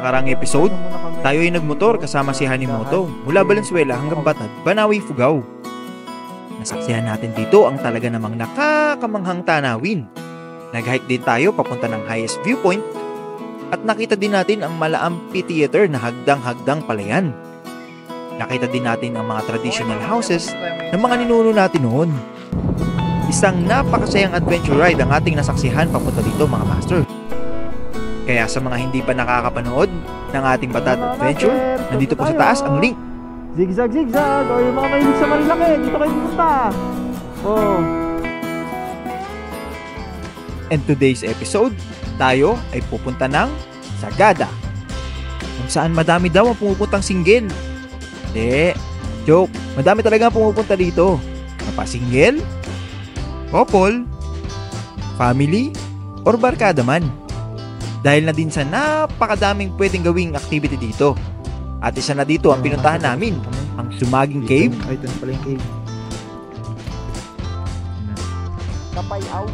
nakarang episode, tayo ay nagmotor kasama si Hanimoto mula Valenzuela hanggang Batad, Banawi, Fugao. Nasaksihan natin dito ang talaga namang nakakamanghang tanawin. Nag-hike din tayo papunta ng highest viewpoint at nakita din natin ang Mala Amphitheater na hagdang-hagdang palayan. Nakita din natin ang mga traditional houses ng mga ninuno natin noon. Isang napakasayang adventure ride ang ating nasaksihan papunta dito mga master. Kaya sa mga hindi pa nakakapanood ng ating Batad Adventure, nandito po sa taas ang link. Zigzag, zigzag. O, yung mga mahilig sa Marilaki, dito kayo pumunta. Oh. And today's episode, tayo ay pupunta ng Sagada, kung saan madami daw ang pumupuntang single. Hindi, joke. Madami talaga ang pumupunta dito. Mapa-single, couple, family, or barkada man. Dahil na din sa napakadaming pwedeng gawing activity dito. At isa na dito ang pinuntahan namin, ang Sumaging Cave. Ay, ito na pala yung cave.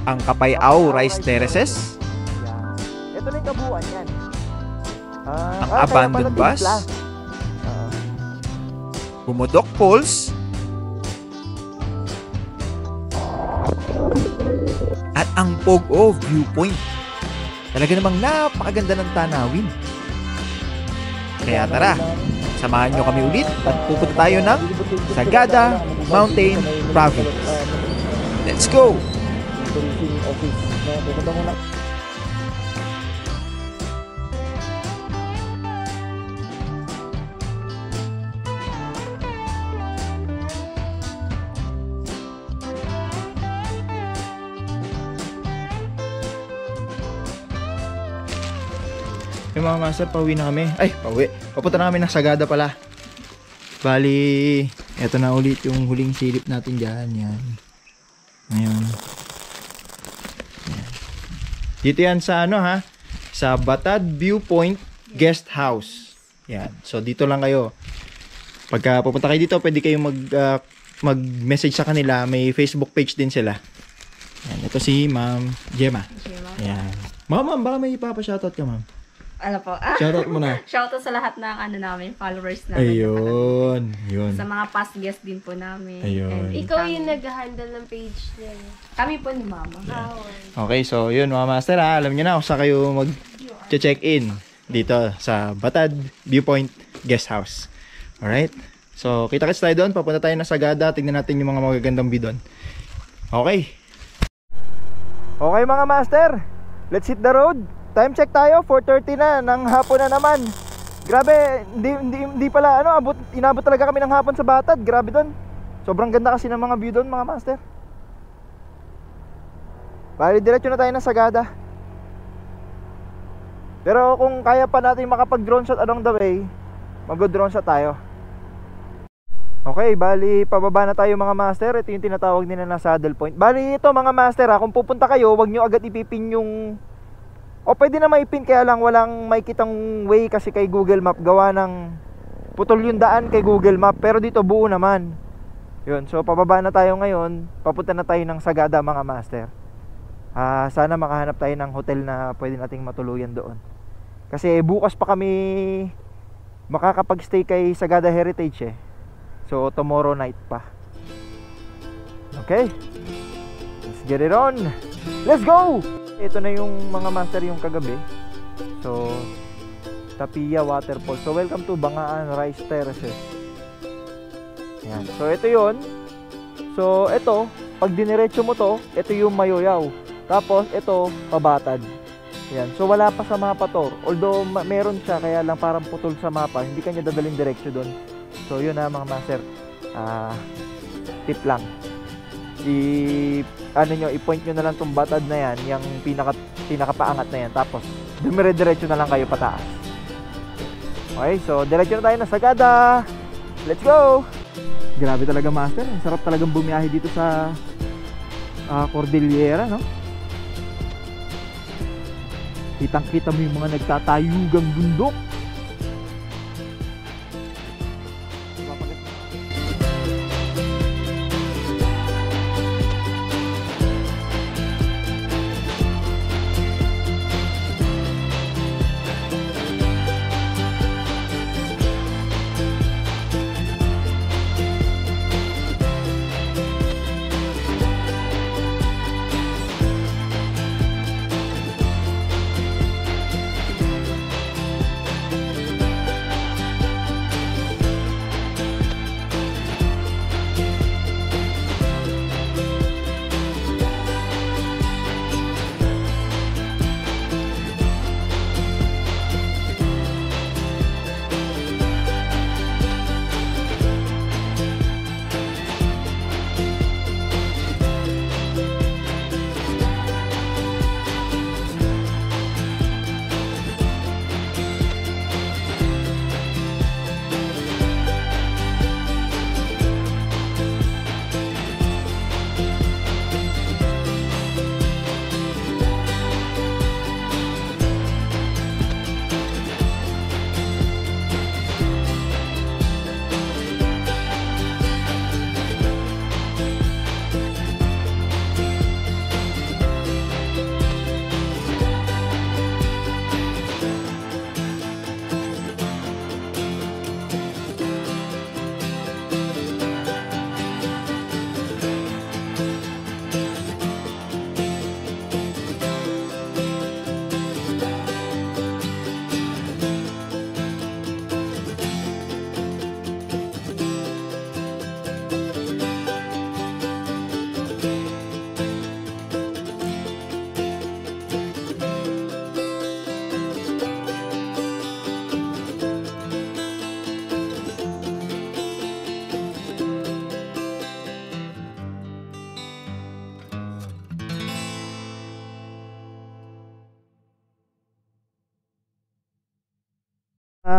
Ang Kapayao Rice Terraces. Ito na yung kabuuan yan. Ang Abandoned Bus. Bumodok Falls. At ang Pogo Viewpoint. Talaga namang napakaganda ng tanawin. Kaya tara, samahan nyo kami ulit at pupunta tayo ng Sagada Mountain Province. Let's go! Yung mga master, pauwi na kami. Ay, pauwi. Papunta na kami ng Sagada pala. Bali, eto na ulit yung huling silip natin dyan. Yan. Ngayon. Yan. Dito yan sa ano ha? Sa Batad Viewpoint Guest House. Yan. So, dito lang kayo. Pagka pupunta kayo dito, pwede kayong mag-message sa kanila. May Facebook page din sila. Yan. Ito si Ma'am Gemma. Yan. Ma'am, baka may ipapa-shoutout ka, ma'am. Ano po? Shoutout mo na. Shoutout sa lahat ng namin, followers namin. Ayun. Yun. Sa mga past guests din po namin. Ayun. And Ikaw yung nag-handle ng page niya. kami po ni Mama. Okay, so yun mga master ha. Alam nyo na kung saan kayo mag-check-in dito sa Batad Viewpoint Guest House. Alright? So, kita-kits tayo doon. Papunta tayo na Sagada. Tignan natin yung mga magagandang view doon. Okay. Okay mga master. Let's hit the road. Time check tayo, 4:30 na ng hapon na naman. Grabe, hindi pala inabot talaga kami ng hapon sa Batad. Grabe doon. Sobrang ganda kasi ng mga view doon, mga master. Bali, diretso na tayo ng Sagada. Pero kung kaya pa natin makapag-drone shot along the way, mag-drone shot tayo. Okay, bali, pababa na tayo mga master. Ito yung tinatawag nila na saddle point. Bali, ito mga master ha, kung pupunta kayo, wag nyo agad ipipin yung... O pwede na maipin, kaya lang walang makikitang way kasi kay Google Map. Gawa ng putol yung daan kay Google Map. Pero dito buo naman. Yun, so pababa na tayo ngayon. Papunta na tayo ng Sagada mga master. Sana makahanap tayo ng hotel na pwede nating matuluyan doon. Kasi bukas pa kami makakapag-stay kay Sagada Heritage eh. So tomorrow night pa. Okay, let's get it on. Let's go! Ito na yung mga master yung kagabi. So Tapia Waterfall. So welcome to Bangaan Rice Terraces. Yan. So ito yun. So ito, pag diniretso mo to, ito yung Mayoyaw. Tapos ito, Pabatad. Yan. So wala pa sa mapa to. Although meron siya, kaya lang parang putol sa mapa. Hindi kanya dadaling diretso doon. So yun na mga master. Tip lang. I-point nyo na lang tong Batad na yan, yung pinakapaangat na yan. Tapos dumire-diretso na lang kayo pataas. Okay, so diretso na tayo na Sagada. Let's go! Grabe talaga master. Ang sarap talagang bumiyahe dito sa Cordillera, no? Kitang-kita mo yung mga nagtatayugang bundok.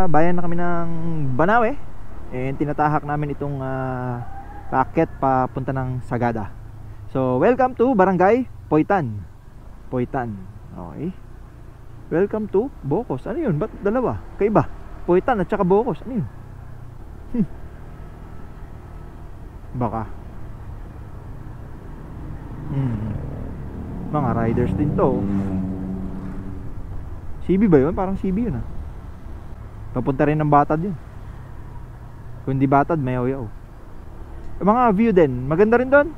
bayan na kami ng Banawe. And tinatahak namin itong paakyat papunta ng Sagada. So, welcome to Barangay Poitan. Poitan. Okay. Welcome to Bocos. Ano yun? Ba't dalawa? Kaiba. Poitan at saka Bocos. Ano yun? Baka. Mga riders din to. CB ba yun? Parang CB yun ah. Papunta rin ng Batad yun. Kung di Batad, Mayaw-yaw. Mga view din. Maganda rin doon.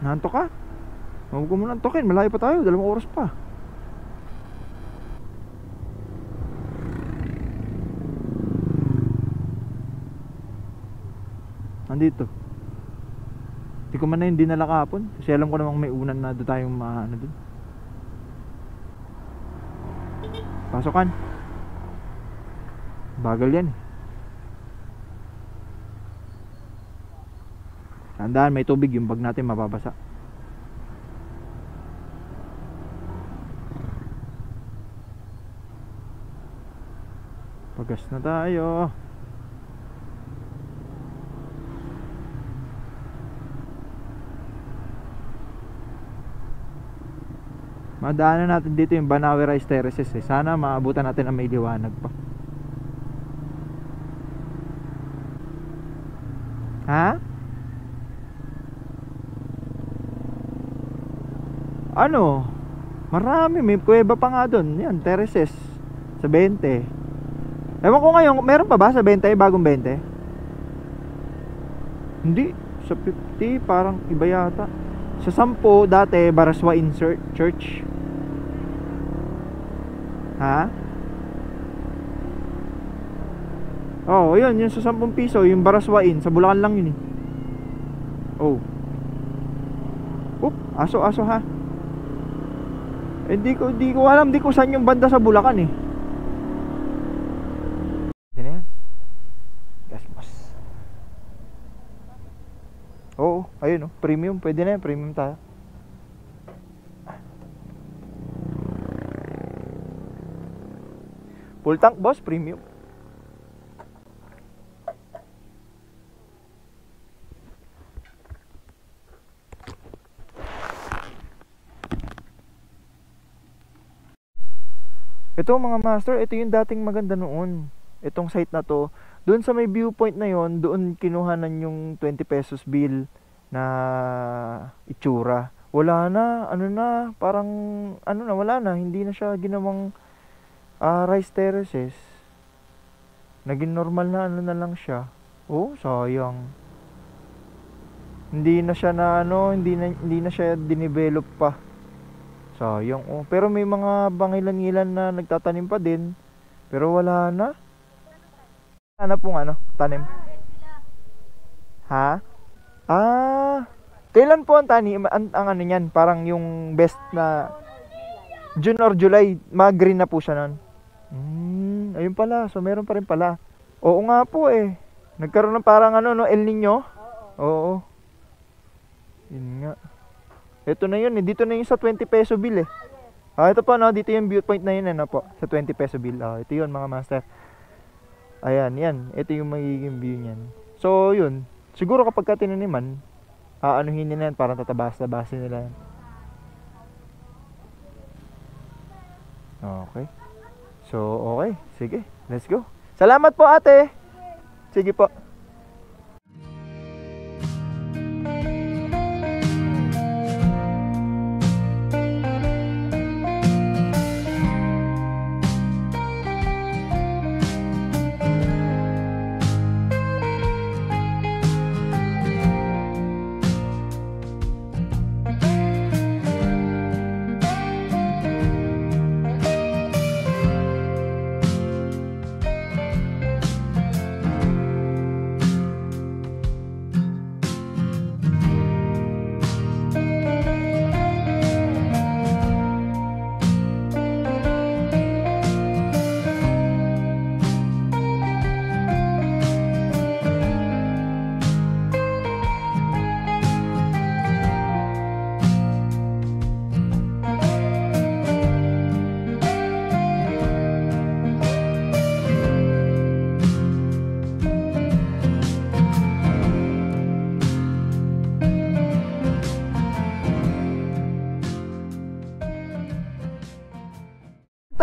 Naantok ka? Huwag ko muna antokin. Malayo pa tayo. 2 oras pa. Andito. Hindi ko man na yung dinala kahapon. Kasi alam ko namang may unan na doon tayong ano doon. Pasokan. Bagal yan eh. Tandaan, may tubig. Yung bag natin mababasa. Pagas na tayo. Madaanan natin dito yung Banawe Rice Terraces eh. Sana maabutan natin ang may liwanag pa. Ha? Ano? Marami. May kuweba pa nga doon. Yan, terraces. Sa 20. Ewan ko ngayon, meron pa ba sa 20? Bagong 20? Hindi. Sa 50 parang iba yata. Sa 10 dati Baraswain Church. Ha? Oh, yun, yung sa 10 piso, yung Baraswain, sa Bulacan lang yun eh. Oh. Aso ha. Hindi ko alam, di ko saan yung banda sa Bulacan eh. Hindi na yan. Gasmas. Oo, ayun oh, premium, pwede na yan, premium tayo. Full tank boss, premium. Ito mga master, ito yung dating maganda noon. Itong site na to, doon sa may viewpoint na yon, doon kinuhanan yung 20 pesos bill na itsura. Wala na, parang wala na, hindi na siya ginawang rice terraces. Naging normal na na lang siya. Oh, sayang. Hindi na siya hindi na siya dinevelop pa. Sayang oh. Pero may mga bangilan-ngilan na nagtatanim pa din. Pero wala na. Ano pong tanim? Ha? Kailan po ang tanim? Ang ano niyan? Parang yung best na June or July, mag-green na po siya nun. Ayun pala. So meron pa rin pala. Oo nga po eh. Nagkaroon ng parang El Nino. Oo. Yun nga. Ito na yun eh. Dito na yung sa 20 peso bill eh. Ito po dito yung viewpoint na yun po. Sa 20 peso bill. Ito yun mga master. Ayan, yan. Ito yung magiging view niyan. So yun. Siguro kapag ka tinaniman, aanuhin nila yan. Parang tatabas-tabasin nila yan. Okay. So, okay. Sige. Let's go. Salamat po ate. Sige po.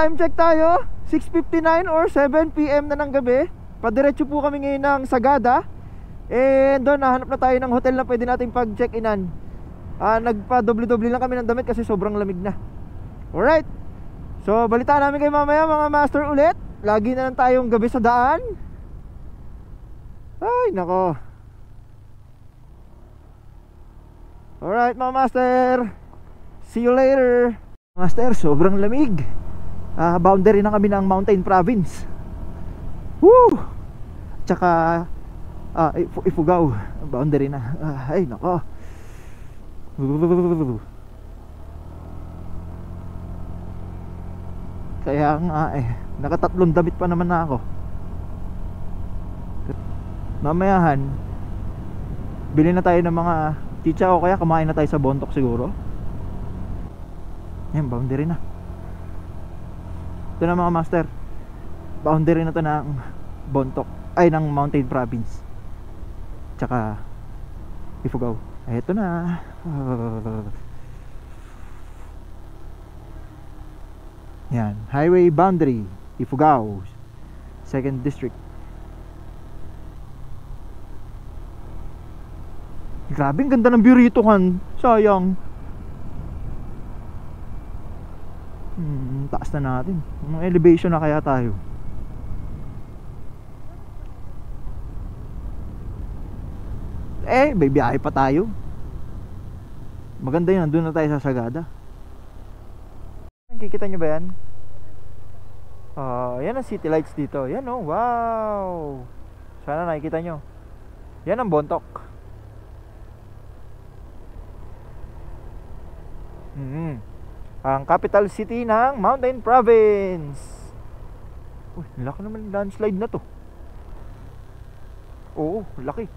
time check tayo. 6:59 or 7 PM na ng gabi. Padiretso po kami ngayon ng Sagada. And doon, nahanap na tayo ng hotel na pwede nating pag-check-inan. Nagpa-doble-doble lang kami ng damit kasi sobrang lamig na. Alright. So, balitaan namin kayo mamaya mga master ulit. Lagi na lang tayong gabi sa daan. Ay, nako. Alright mga master. See you later. Master, sobrang lamig. Boundary na kami ng Mountain Province. Woo! Tsaka Ifugao. Boundary na. Ay, nako. Kaya nga nakatatlong damit pa naman na ako. Mamayahan bili na tayo ng mga chicha o kaya kumain na tayo sa Bontok siguro. Yan, boundary na. Ito na mga master, boundary na to ng Bontok, ay ng Mountain Province tsaka Ifugao. Eto na. Yan, highway boundary, Ifugao, 2nd District. Grabe, ang ganda ng view rito kan. Sayang. Taas na natin. Mga elevation na kaya tayo. May biyahe pa tayo. Maganda yun, nandun na tayo sa Sagada. Kikita nyo ba yan? Yan ang city lights dito. Yan oh, wow. Sana nakikita nyo. Yan ang Bontok. Ang capital city ng Mountain Province. Uy, laki naman landslide na to. Oo, laki.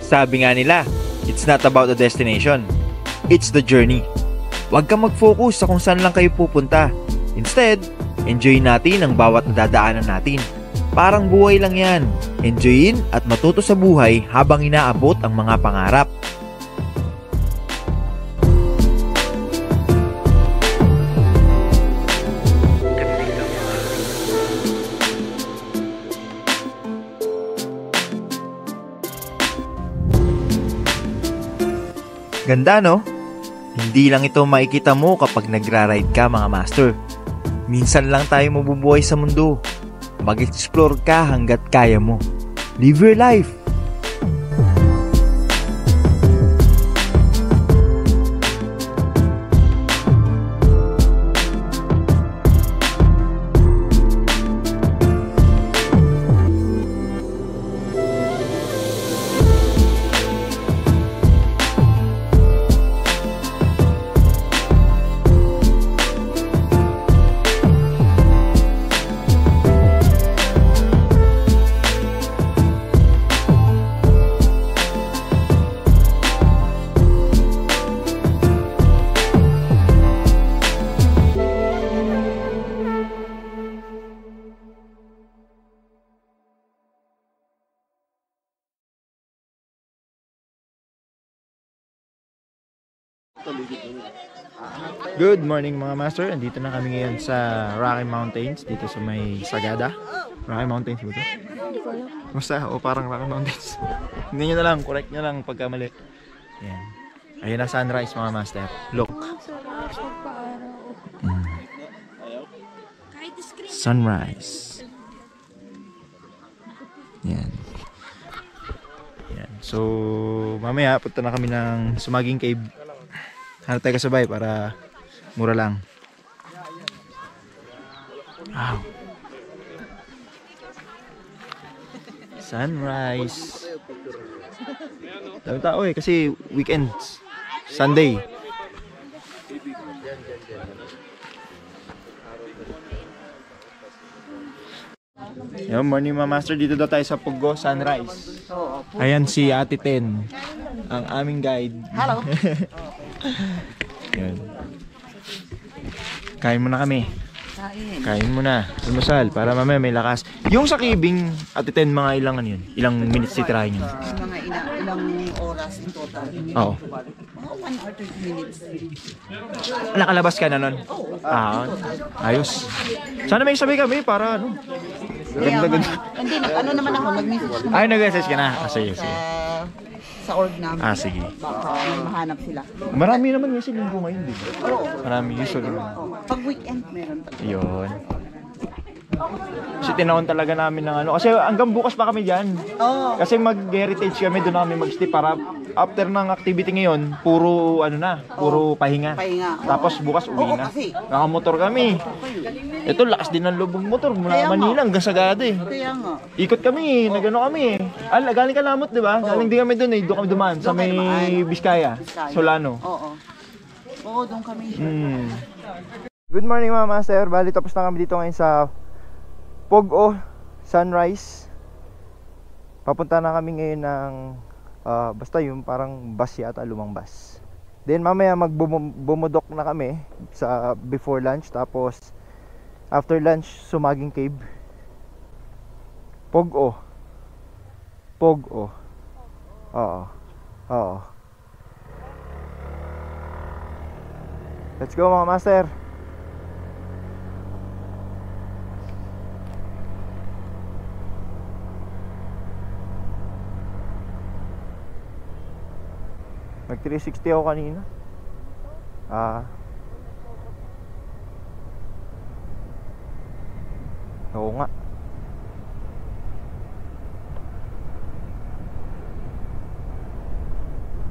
Sabi nga nila, it's not about the destination, it's the journey. Huwag kang mag-focus sa kung saan lang kayo pupunta. Instead, enjoy natin ang bawat nadadaanan natin. Parang buhay lang yan. Enjoyin at matuto sa buhay habang inaabot ang mga pangarap. Ganda no? Hindi lang ito makikita mo kapag nagra-ride ka mga master. Minsan lang tayo mabubuhay sa mundo. Mag-explore ka hanggat kaya mo. Live your life! Good morning mga master. Andito na kami ngayon sa Rocky Mountains, dito sa may Sagada. Rocky Mountains ba ito? Basta, o parang Rocky Mountains. Hindi nyo na lang, correct nyo lang pagka mali. Yan. Ayun na sunrise mga master. Look. Sunrise. Yan. Yan. So, mamaya punta na kami ng Sumaging Cave. Hanap tayo kasabay para mura lang. Wow. Sunrise. Dami tao eh kasi weekends. Sunday. Yo, morning mga master, dito daw tayo sa Pugo Sunrise. Ayan si Ate Ten, ang aming guide. Hello. Yan. Kain muna kami. Kain muna. Almusal para mamaya may lakas. Yung sa Kibing, Ate Ten, mga ilang ano yun? Ilang minutes titirahin yun? Mga ilang oras in total. Oo. Mga 1 or 2 minutes. Nakalabas ka na nun? Ah, ayos. Sana may sabi kami para ano. Ganda-ganda. Hindi, ano naman ako, nag-message naman Ay, nag-message ka na? Ah, sige, sige. sa org namin. Ah, sige. Baka mahanap sila. Marami naman kasi linggo ngayon, di ba? Oo. Marami usually. Pag weekend, meron pa. Yun. Kasi tinawon talaga namin ng ano. Kasi hanggang bukas pa kami dyan. Oo. Kasi mag-heritage kami, doon kami mag-stay para after ng activity ngayon, puro ano na, puro pahinga. Pahinga. Tapos bukas uwi Oo, na. kasi. Nakamotor kami. Ito, lakas din ng lubong motor mula Kaya nga. Manila hanggang Sagada eh. Kaya nga. Ikot kami, nagano kami eh. Galing Kalamot, di ba? Galing din kami doon eh. Doon kami dumaan sa Doon may kayo dumaan. Biskaya, Biskaya. Solano. Oo. Oo, doon kami. Good morning mga master. Bali tapos na kami dito ngayon sa Pugo Sunrise. Papunta na kami ngayon ng basta yung parang bus yata, lumang bus. Then mamaya magbumudok na kami sa before lunch, tapos after lunch Sumaging Cave. Pugo. Pugo. Oo. Oo. Let's go mga master. Nag 360 ako kanina. Oo nga.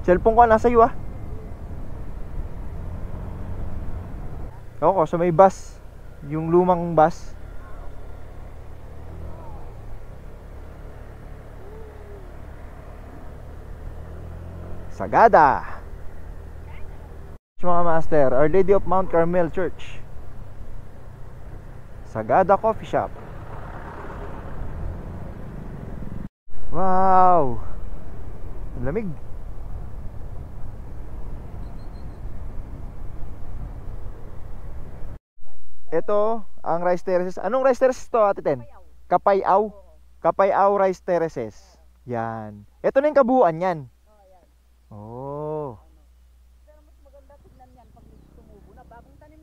Cellphone ko nasa iyo ah. Oo, sa may bus. Yung lumang bus. Sagada. Mga master, Our Lady of Mount Carmel Church. Sagada Coffee Shop. Wow. Ang lamig. Ito ang rice terraces. Anong rice terraces to, Ate Ten? Kapayaw. Kapayaw rice terraces. Yan. Ito na yung kabuuan yan. Oh.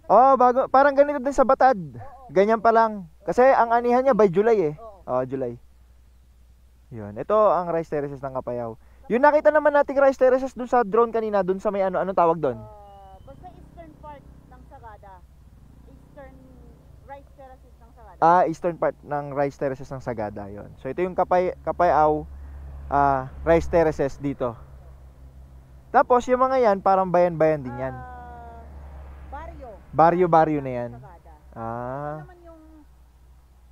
Oh, bago. Parang ganito din sa Batad. Ganyan pa lang. Kasi ang anihan niya by July eh. Oh, July. Yun. Ito ang rice terraces ng Kapayaw. Yung nakita naman nating rice terraces dun sa drone kanina, dun sa may anong tawag doon? Basta eastern part ng Sagada. Eastern rice terraces ng Sagada. Eastern part ng rice terraces ng Sagada. Yun. So ito yung Kapayaw rice terraces dito. Tapos yung mga yan, parang bayan-bayan din yan. Barrio. Baryo na yan. Sagada. Ito Ah, naman yung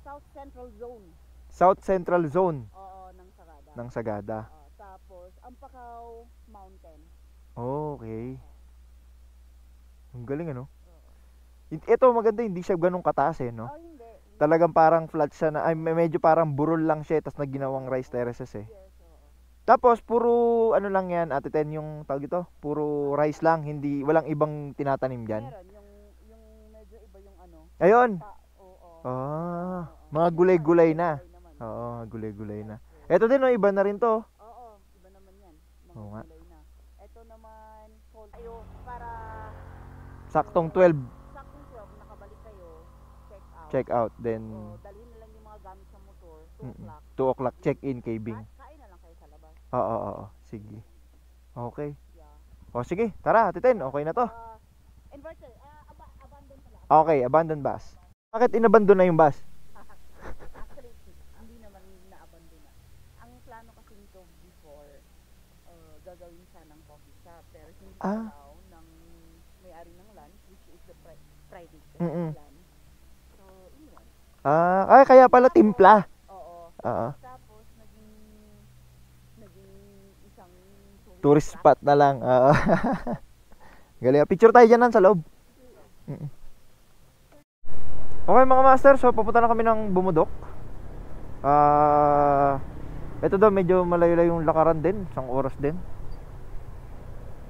South Central Zone. South Central Zone Oo, ng Sagada. ng Sagada. Tapos, Ampakaw Mountain. Okay. Ang galing ano? Ito maganda, hindi siya ganun kataas eh, no? Oh, hindi. Talagang parang flat siya na, ay medyo parang burol lang siya, tapos naginawang rice terraces eh. Tapos puro ano lang yan, Ate Ten, yung tawag ito, puro rice lang, hindi, walang ibang tinatanim diyan. Meron, yung medyo iba yung ano. Ayun. Oo. Mga gulay-gulay na. Oo, gulay-gulay na. Ito din, no, iba na rin to. Oo, iba naman yan. Mga Oo nga. gulay na. Ito naman, ayo, para Saktong 12 saktong 12, nakabalik kayo, check out, then So, dalhin na lang yung mga gamit sa motor, 2 o'clock. 2 o'clock check-in Caving. Kain na lang kayo sa labas. Oo, sige. Okay. Yeah. O sige, tara, Ate Ten, okay na to. Inverter, abandon pala. Okay, abandon bus. Bakit inabandon na yung bus? Actually, hindi naman na-abandon na. plano kasi nito before gagawin sanang coffee shop. Pero hindi Ah. daw ng may-ari ng land, which is the private Mm-mm. land. So, yun. Kaya pala timpla. Oo. Oo. Tapos, naging isang Tourist spot na lang. Oo. Galing. Picture tayo dyan sa loob. Mm-mm. Okay mga master, so papunta na kami ng Bumudok. Ito daw medyo malayo-layo yung lakaran din, isang oras din.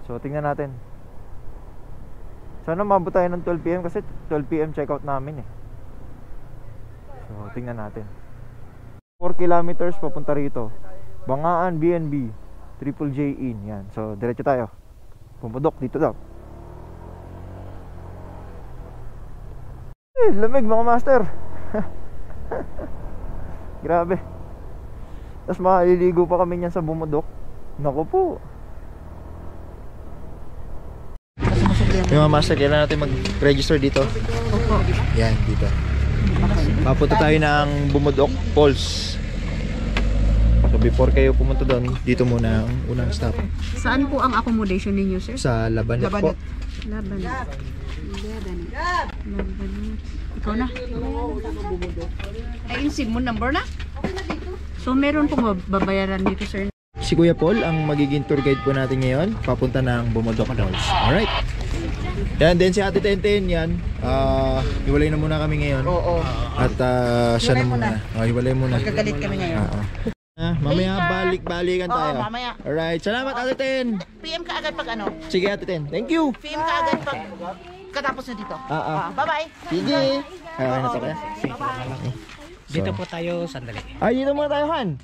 So tingnan natin. Sana mabot tayo ng 12 PM kasi 12 PM check out namin eh. So tingnan natin. 4 kilometers papunta rito. Bangaan BNB, Triple J Inn, yan. So diretso tayo. Bumudok dito daw. Lamig mga master. Grabe. Tapos maliligo pa kami niyan sa Bumudok. Naku po. Yung mga master, kailangan natin mag-register dito. Yan, dito. Papunta tayo ng Bumudok Falls. So before kayo pumunta doon, dito muna ang unang stop. Saan po ang accommodation ninyo, sir? Sa Labanet po. Labanan. Ikaw na. Ay, yung SIM mo number na? So, meron pong babayaran dito, sir? Si Kuya Paul ang magiging tour guide po natin ngayon. Papunta ng Bumudok Falls. Alright. Yan, then si Ate Tenten, yan. Hiwalay na muna kami ngayon. Oo. At siya na muna. Hiwalay muna. Magagalit kami ngayon. Mamaya balik-balikan tayo. Oo, mamaya. Alright, salamat Ate Ten. PM ka agad pag ano? Sige Ate Ten, thank you. PM ka agad pag katapos na dito. Bye-bye. Sige. Okay na to kaya? Dito po tayo sandali. Dito muna tayo, Han.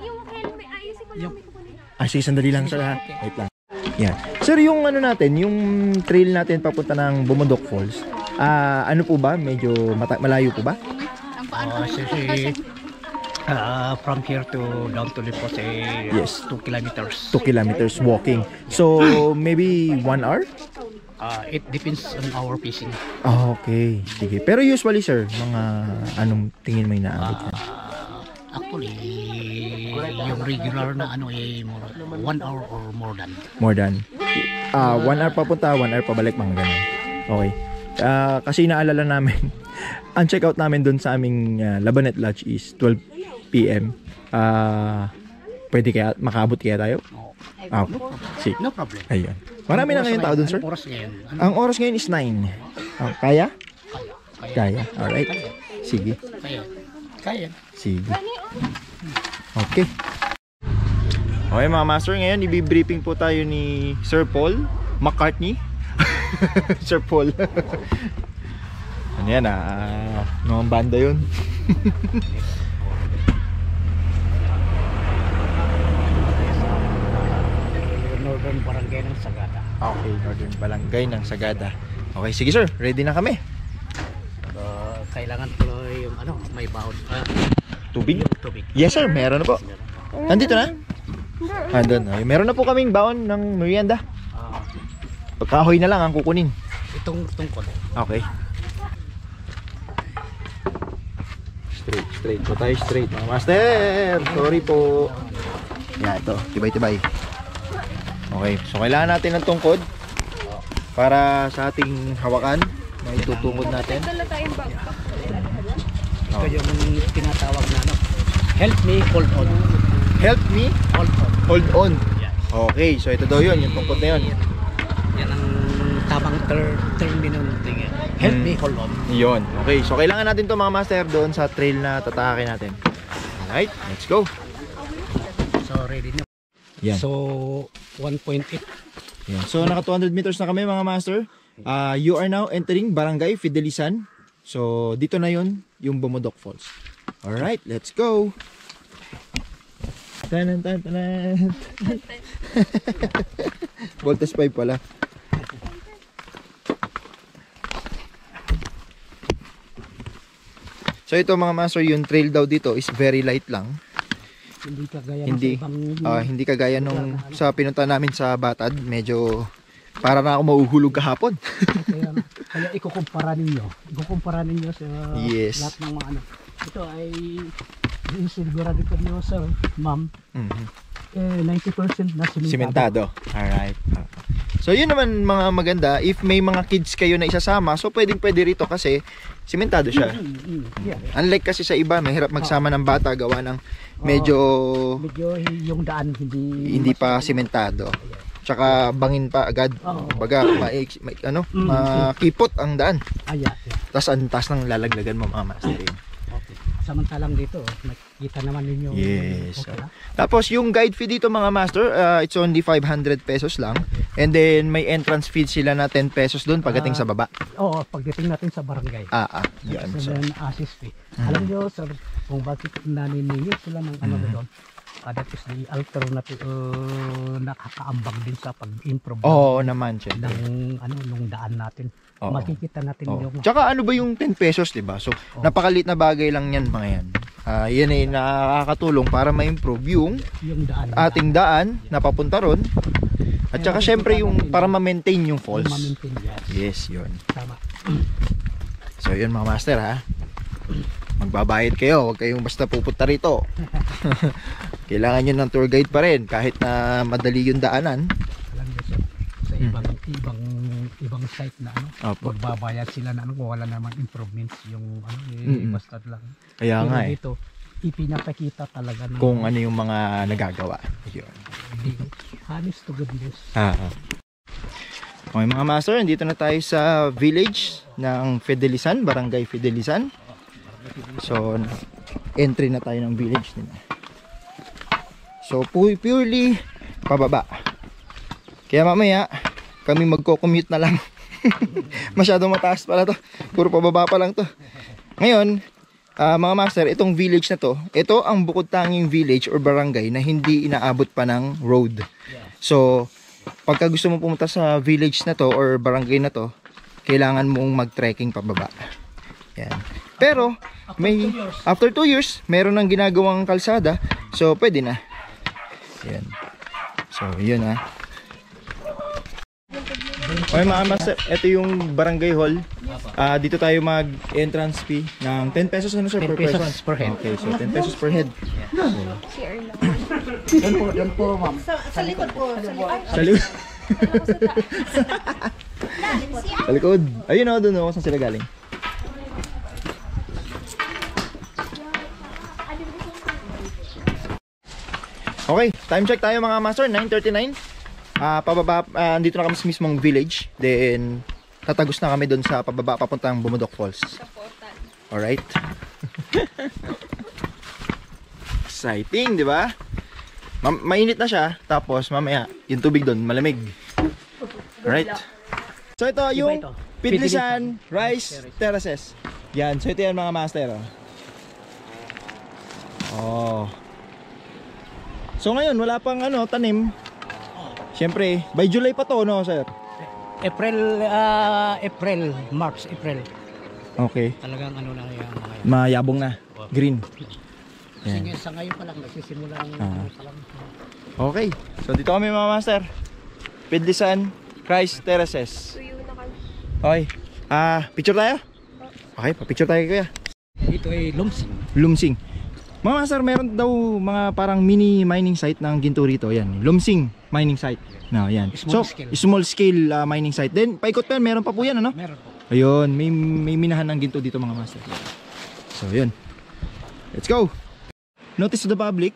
Yung helmet, ayusin ko lang may kukunin. Sige, sandali lang sir ha. Wait lang. Yan. Sir, yung ano natin, yung trail natin papunta ng Bumudok Falls, ano po ba? Medyo malayo po ba? From here to down to Lipos, Yes. 2 kilometers. 2 kilometers walking. So, maybe 1 hour? It depends on our pacing. Okay. Sige. Pero usually sir, mga anong tingin mo yung naabot yan? Actually, yung regular na ano 1 hour or more than. More than 1 hour papunta, 1 hour pabalik, mga ganun. Okay. Kasi naalala namin, ang check out namin doon sa aming Labanet Lodge is 12 PM. Pwede kaya makaabot kaya tayo? Sige. No problem. Ayun. Marami na ngayon tao doon, sir. Anong oras ngayon? Ang oras ngayon is 9. Kaya? Kaya. Alright. Sige. Kaya. Sige. Okay. Okay mga master, ngayon i-briefing po tayo ni Sir Paul McCartney. Sir Paul. Ano yan mga banda yun. Northern Barangay ng Sagada. Okay, Northern Barangay ng Sagada. Okay, sige sir, ready na kami. Kailangan tuloy yung may baon. Tubig? Yung tubig. Yes sir, meron na po. Nandito na? Andun. Meron na po kaming baon ng merienda. Pagkahoy na lang ang kukunin. Itong tungkol. Okay. Straight po tayo, straight mga master. Sorry po. Yan, ito, tibay-tibay. Okay, so kailangan natin ng tungkod para sa ating hawakan na itutungkod natin. Ito yung tinatawag na help me hold on. Help me Hold on. hold on. Yes. Okay, so ito daw yun, yung tungkod na yun. Yan ang tamang terminal natin. Help me hold on. Yun. Okay, so kailangan natin to mga master doon sa trail na tatakin natin. Alright, let's go. So ready na. Yan. So 1.8. Yan. So naka 200 meters na kami mga master. You are now entering Barangay Fidelisan. So dito na yun, yung Bumudok Falls. Alright, let's go. Tanan. Voltage 5 pala. So ito mga master, yung trail daw dito is very light lang. Hindi kagaya nung sa pinunta namin sa Batad, medyo para na ako mahuhulog kahapon. kaya ikukumpara ninyo sa yes. lahat ng mga ano. Ito ay Sigurado ko niyo, sir, ma'am, 90% na simentado. Simentado. Alright. So yun naman mga maganda, if may mga kids kayo na isasama, so pwede rito kasi simentado siya. Yeah. Unlike kasi sa iba, mahirap magsama ng bata gawa ng medyo yung daan hindi pa simentado. Tsaka bangin pa agad. Baga makipot ang daan. Tapos ang taas ng lalaglagan mo mga master. Okay. Samantalang dito, makikita naman ninyo. Yes. Tapos yung guide fee dito mga master, it's only 500 pesos lang. And then may entrance fee sila na 10 pesos doon pagdating sa baba. Oo, pagdating natin sa barangay. Yan. So then assist fee. Alam nyo, sir, kung bakit naniningil sila ng ano doon. That is the alternative nakakaambang din sa pag-improve. Oo naman siya. Nung daan natin. Makikita natin yung... Tsaka ano ba yung 10 pesos, diba? So, napakalit na bagay lang yan mga yan. Yan ay nakakatulong para ma-improve yung ating daan na papunta ron. At tsaka syempre yung para ma-maintain yung falls. Yes, yun. Tama. So, yun mga master ha. Magbabayad kayo, huwag kayong basta pupunta rito. Kailangan nyo ng tour guide pa rin kahit na madali yung daanan. Alam nyo sir, sa ibang site na magbabayad sila na kung wala namang improvements yung basta lang. Kaya nga dito, ipinapakita talaga kung ano yung mga nagagawa. Yun. Honest to goodness. Okay mga master, dito na tayo sa village ng Fidelisan, Barangay Fidelisan. So, entry na tayo ng village nila. So, purely pababa. Kaya mamaya, kami magko-commute na lang. Masyadong mataas pala to. Puro pababa pa lang to. Ngayon, mga master, itong village na to, ito ang bukod tanging village or barangay na hindi inaabot pa ng road. So, pagka gusto mo pumunta sa village na to or barangay na to, kailangan mong mag-trekking pababa. Yan. Pero, after 2 years, meron nang ginagawang kalsada. So, pwede na. Yan. So, yun ha. Okay mga master, ito yung barangay hall. Dito tayo mag-entrance fee ng 10 pesos ano sir? 10 per pesos person? per head. Okay, so 10 pesos per head. Doon po ma'am. Sa likod po. Sa likod. Sa likod. Ayun o, doon o, saan sila galing? Okay, time check tayo mga master, 9:39. Pababa, dito na kami sa mismong village. Then, tatagos na kami doon sa pababa papuntang Bumudok Falls. Alright. Exciting, di ba? Mainit na siya, tapos mamaya, yung tubig doon, malamig. Alright. So ito, yung Fidelisan Rice Terraces. Yan, so ito yan mga master. Oh. So ngayon, wala pang tanim. Siyempre, by July pa to, no, sir? April, March, April. Okay. Talagang na yan. Mayabong na. Green. Sige, sa ngayon pa lang, nagsisimula ang pa lang. Okay. So dito kami mga master. Fidelisan Rice Terraces. Okay. Picture tayo? Okay, pa-picture tayo kuya. Dito ay Lumsing. Lumsing. Mga master, meron daw mga parang mini mining site ng ginto rito. Yan, Lumsing mining site. No, yan. Small scale mining site. Then, paikot pa yan, meron pa po yan, ano? Meron po. Ayun, may minahan ng ginto dito mga master. So, yun. Let's go! Notice to the public,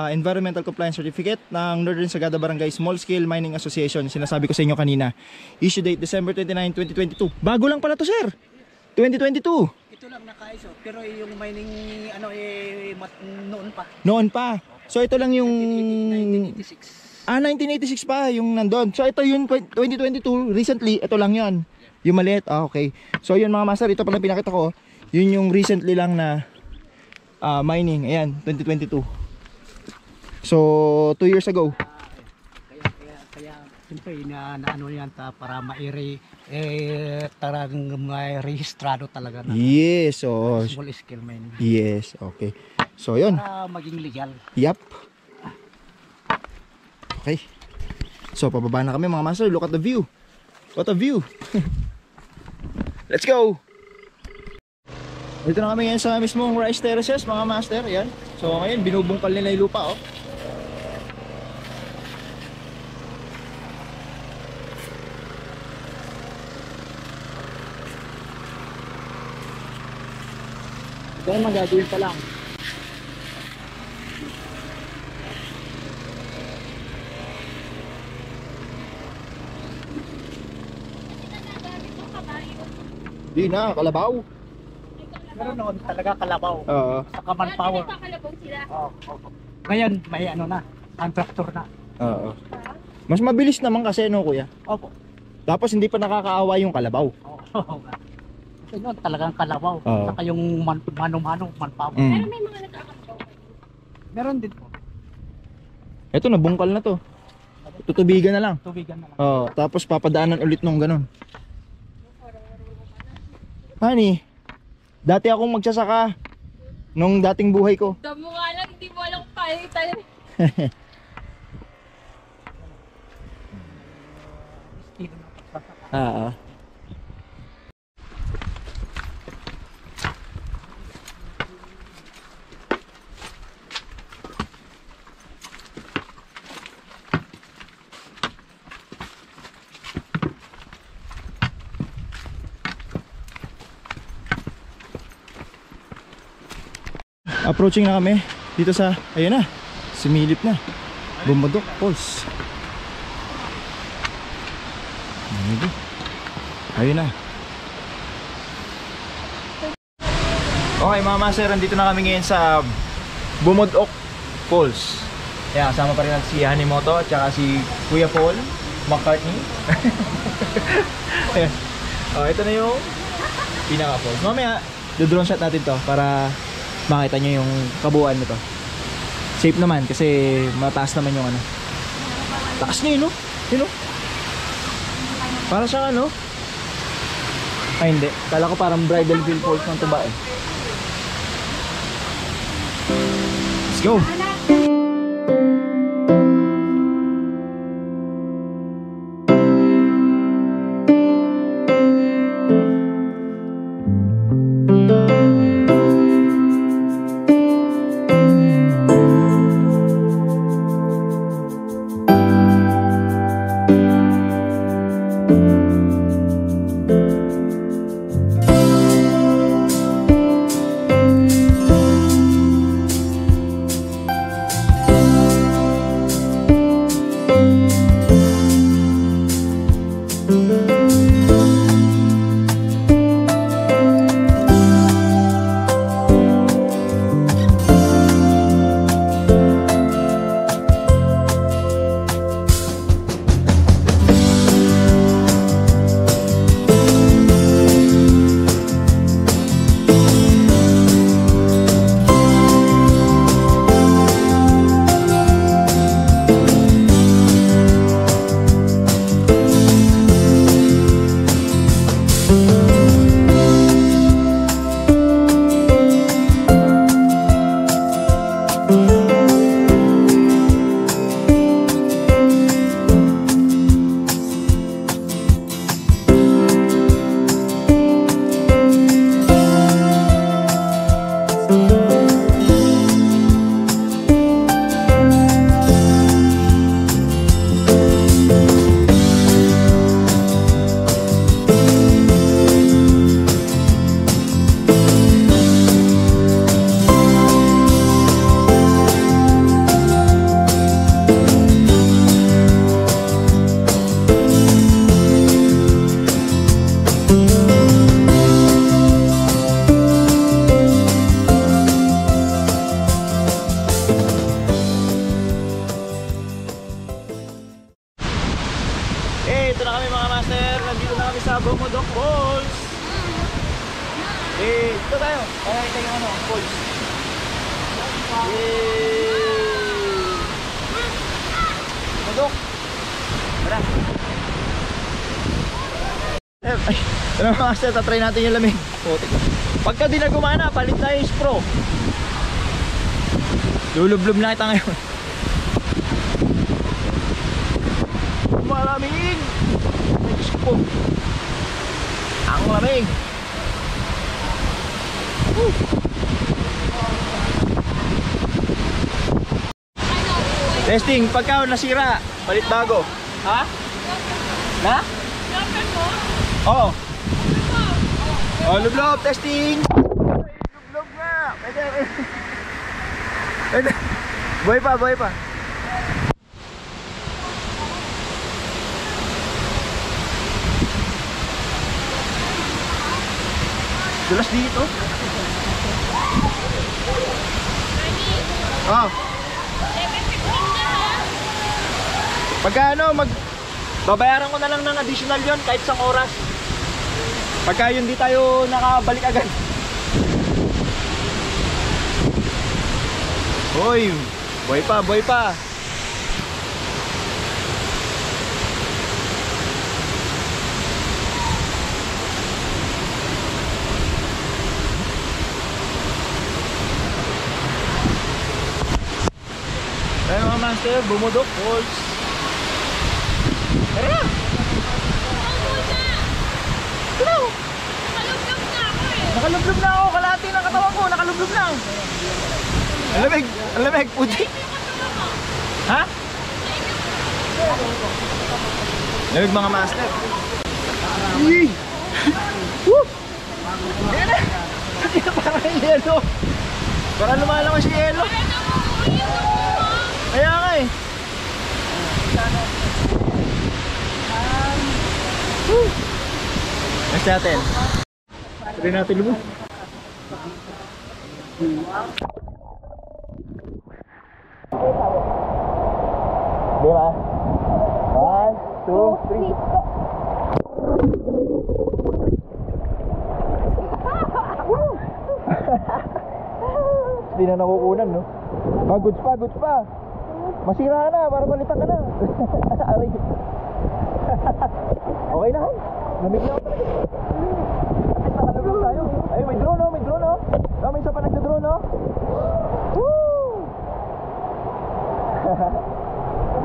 Environmental Compliance Certificate ng Northern Sagada Barangay Small Scale Mining Association. Sinasabi ko sa inyo kanina. Issue date December 29, 2022. Bago lang pala to, sir. 2022. Ito lang nakaiso, pero yung mining noon pa. Noon pa. So ito lang yung 1986. 1986 pa yung nandun. So ito yung 2022, recently, ito lang yan. Yung maliit, okay. So yun mga master, ito pala pinakita ko. Yun yung recently lang na mining, ayan, 2022. So 2 years ago. Kaya siyempre ano yan para tarang may rehistrado talaga na. Yes, so small scale mining. yes, okay. So yun. Para maging legal. Yup. Okay. So pababa na kami mga master. Look at the view. What a view. Let's go. Dito na kami ngayon sa mismong rice terraces, mga master. Yan. So ngayon, binubungkal nila yung lupa, oh. Ito yung magagawin pa lang. Di na, kalabaw. Meron noon talaga kalabaw. Oo. Saka manpower. Oo. Ngayon, may ano na, contractor na. Oo. Mas mabilis naman kasi, no, kuya? Opo. Tapos hindi pa nakakaawa yung kalabaw. Oo. Kasi noon talagang kalabaw. Oo. Saka yung mano-mano, manpower. Mm. May mga nagkakataon. Meron din po. Ito, nabungkal na to. Tutubigan na lang. Tubigan na lang. Oo. Tapos papadaanan ulit nung ganun. Honey, dati akong magsasaka nung dating buhay ko. Damo nga lang, hindi mo alam kung paano tayo. Estilo ng pagsasaka. Oo. Approaching na kami dito sa, ayun na, sumilip na, Bumudok Falls. Ayun na. Okay mga master, nandito na kami ngayon sa Bumudok Falls. Yan, kasama pa rin natin si Hanimoto at saka si Kuya Paul McCartney. Ayan. Oh, ito na yung pinaka falls. Mamaya, do-drone shot natin to para makita nyo yung kabuuan nito. Safe naman kasi mataas naman yung ano. Taas niya yun, no? Yun, no? Para siyang ano? Ay hindi, kala ko parang Bridalveil Falls ng tuba eh. Let's go! Bumudok Falls. Ito tayo. Para ito yung ano, falls. Bumudok. Tara. Ay, ano mga master, tatry natin yung lamig. Pagka di na gumana, palit na yung Spro. Lulublob na kita ngayon. Malamig. Ang lamig. Testing, pagka nasira, palit bago. Ha? Na? Jumper mo? Oo. Oh, lublob, testing. Lublob nga. Pwede. Pwede. Buhay pa, buhay pa. Dulas dito. Oh. Pagka ano, babayaran ko na lang ng additional yon kahit isang oras. Pagka yun di tayo nakabalik agad. Hoy, boy pa, boy pa. Ay mga master, Bumudok Falls. Tara! Tara! Nakalublob na ako eh. Nakalublob na ako, kalahati ng katawan ko, nakalublob na. Ang lamig, puti. Ha? Lamig mga master. Yee! Woo! Yan na! Yan na parang yelo. Parang lumalaman si yelo. Kaya nga eh. Next natin. Try natin lumo. Diba? 1, 2, 3. Hindi na nakukunan, no? Ah, goods pa, goods pa. Masira na, para palitan ka na. Aray. Okay na. Lamig na ako. Nakalabog tayo. Ay, may drone, no? May drone, no? Oh, may isa pa nagda-drone, no? Woo!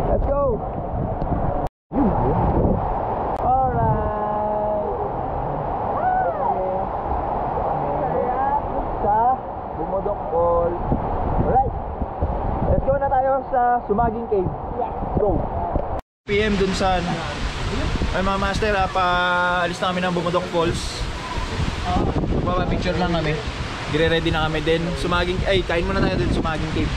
Let's go! Alright! Sa Bumudok Falls. Alright! Let's go na tayo sa Sumaging Cave. Yes! Go! PM dun sa ay mga master, paalis na kami ng Bumudok Falls. Magpapapicture lang kami. Gire-ready na kami din. Sumaging, ay kain muna tayo din Sumaging Cave.